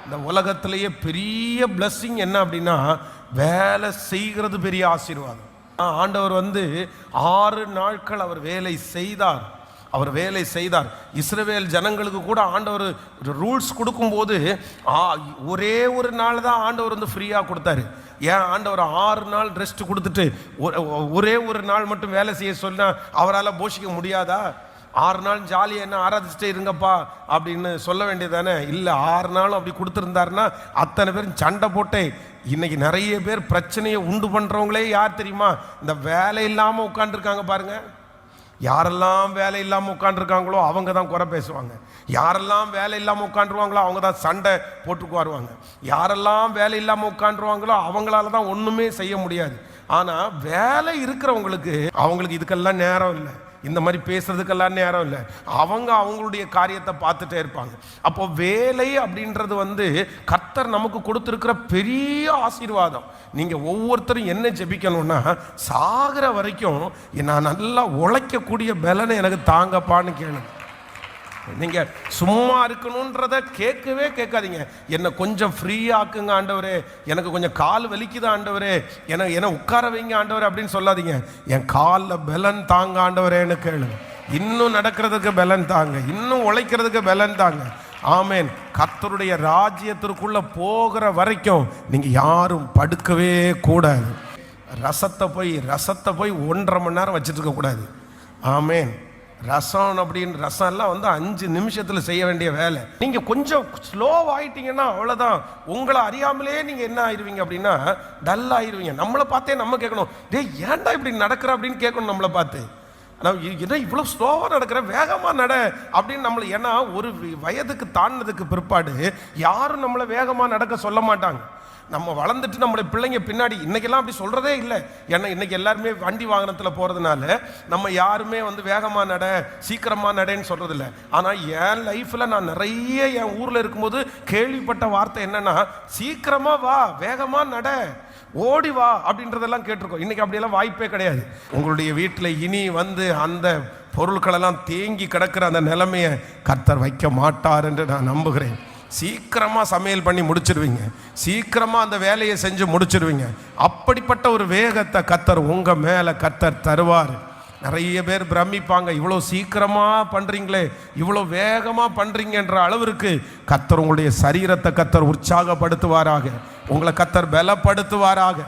இந்த உலகத்திலேயே பெரிய பிளஸ்ஸிங் என்ன அப்படின்னா, வேலை செய்கிறது பெரிய ஆசீர்வாதம். ஆண்டவர் 6 நாட்கள் அவர் வேலை செய்தார். இஸ்ரவேல் ஜனங்களுக்கு கூட ஆண்டவர் ரூல்ஸ் கொடுக்கும்போது ஒரே ஒரு நாள் தான் ஆண்டவர் ஃப்ரீயாக கொடுத்தாரு. ஏன் ஆண்டவர் 6 நாள் ரெஸ்ட் கொடுத்துட்டு ஒரே ஒரு நாள் மட்டும் வேலை செய்ய சொன்னா அவரால் போஷிக்க முடியாதா? 6 நாள் ஜாலியாக என்ன ஆராதிச்சுட்டே இருங்கப்பா அப்படின்னு சொல்ல வேண்டியதானே? இல்லை, 6 நாளும் அப்படி கொடுத்துருந்தாருன்னா அத்தனை பேரும் சண்டை போட்டே. இன்னைக்கு நிறைய பேர் பிரச்சனையை உண்டு பண்ணுறவங்களே யார் தெரியுமா? இந்த வேலை இல்லாமல் உட்காந்துருக்காங்க பாருங்க. யாரெல்லாம் வேலை இல்லாமல் உட்காந்துருக்காங்களோ அவங்க தான் குறை பேசுவாங்க. யாரெல்லாம் வேலை இல்லாமல் உட்காந்துருவாங்களோ அவங்க தான் சண்டை போட்டுக்கு வருவாங்க. யாரெல்லாம் வேலை இல்லாமல் உட்காந்துருவாங்களோ அவங்களால தான் ஒன்றுமே செய்ய முடியாது. ஆனால் வேலை இருக்கிறவங்களுக்கு அவங்களுக்கு இதுக்கெல்லாம் நேரம் இல்லை, இந்த மாதிரி பேசுறதுக்கெல்லாம் நேரம் இல்லை. அவங்களுடைய காரியத்தை பார்த்துட்டே இருப்பாங்க. அப்போ வேலை அப்படின்றது கர்த்தர் நமக்கு கொடுத்துருக்கிற பெரிய ஆசீர்வாதம். நீங்கள் ஒவ்வொருத்தரும் என்ன ஜெபிக்கணும்னா, சாகிற வரைக்கும் நான் நல்லா உழைக்கக்கூடிய பலனை எனக்கு தாங்கப்பான்னு கேளுங்க. நீங்கள் சும்மா இருக்கணுன்றத கேட்காதீங்க. என்னை கொஞ்சம் ஃப்ரீயாக்குங்க ஆண்டவரே, எனக்கு கொஞ்சம் கால் வலிக்குது ஆண்டவரே, என்னை உட்கார வைங்க ஆண்டவரே அப்படின்னு சொல்லாதீங்க. என் காலில் பலன் தாங்க ஆண்டவரேன்னு கேளுங்க. இன்னும் நடக்கிறதுக்கு பலன் தாங்க, இன்னும் உழைக்கிறதுக்கு பலன் தாங்க. ஆமேன். கர்த்தருடைய ராஜ்யத்திற்குள்ள போகிற வரைக்கும் நீங்க யாரும் படுக்கவே கூடாது. ரசத்தை போய் 1.5 மணி நேரம் வச்சுட்டு இருக்க கூடாது. ஆமேன். ரசம் அப்படின்னு ரசம் எல்லாம் 5 நிமிஷத்துல செய்ய வேண்டிய வேலை. நீங்க கொஞ்சம் ஸ்லோவாயிட்டீங்கன்னா அவ்வளவுதான். உங்களை அறியாமலே நீங்க என்ன ஆயிருவீங்க அப்படின்னா, டல் ஆயிருவீங்க. நம்மளை பார்த்தே நம்ம கேட்கணும், டேய் ஏன்டா இப்படி நடக்கிற அப்படின்னு கேட்கணும் நம்மளை பார்த்து. ஆனால் என்ன இவ்வளோ ஸ்லோவாக நடக்கிற, வேகமாக நட அப்படின்னு நம்மளை. ஏன்னா ஒரு வயதுக்கு தாண்டினதுக்கு பிற்பாடு யாரும் நம்மளை வேகமாக நடக்க சொல்ல மாட்டாங்க. நம்ம வளர்ந்துட்டு நம்மளுடைய பிள்ளைங்க பின்னாடி இன்னைக்கெல்லாம் அப்படி சொல்கிறதே இல்லை. ஏன்னா இன்னைக்கு எல்லாருமே வண்டி வாகனத்தில் போகிறதுனால நம்ம யாருமே வேகமாக நட, சீக்கிரமாக நடன்னு சொல்கிறதில்ல. ஆனால் என் லைஃப்பில் நான் நிறைய என் ஊரில் இருக்கும்போது கேள்விப்பட்ட வார்த்தை என்னன்னா, சீக்கிரமாக வா, வேகமாக நட, ஓடி வா அப்படின்றதெல்லாம் கேட்டிருக்கோம். இன்னைக்கு அப்படியெல்லாம் வாய்ப்பே கிடையாது. உங்களுடைய வீட்டில் இனி அந்த பொருட்களெல்லாம் தேங்கி கிடக்கிற அந்த நிலைமையை கர்த்தர் வைக்க மாட்டார் என்று நான் நம்புகிறேன். சீக்கிரமாக சமையல் பண்ணி முடிச்சிருவீங்க, சீக்கிரமாக அந்த வேலையை செஞ்சு முடிச்சிருவீங்க. அப்படிப்பட்ட ஒரு வேகத்தை கர்த்தர் உங்கள் மேலே கர்த்தர் தருவார். நிறைய பேர் பிரமிப்பாங்க, இவ்வளோ சீக்கிரமாக பண்ணுறீங்களே, இவ்வளோ வேகமாக பண்ணுறீங்கன்ற அளவிற்கு கர்த்தர் உங்களுடைய சரீரத்தை கர்த்தர் உற்சாகப்படுத்துவாராக, உங்களை கர்த்தர் பலப்படுத்துவாராக.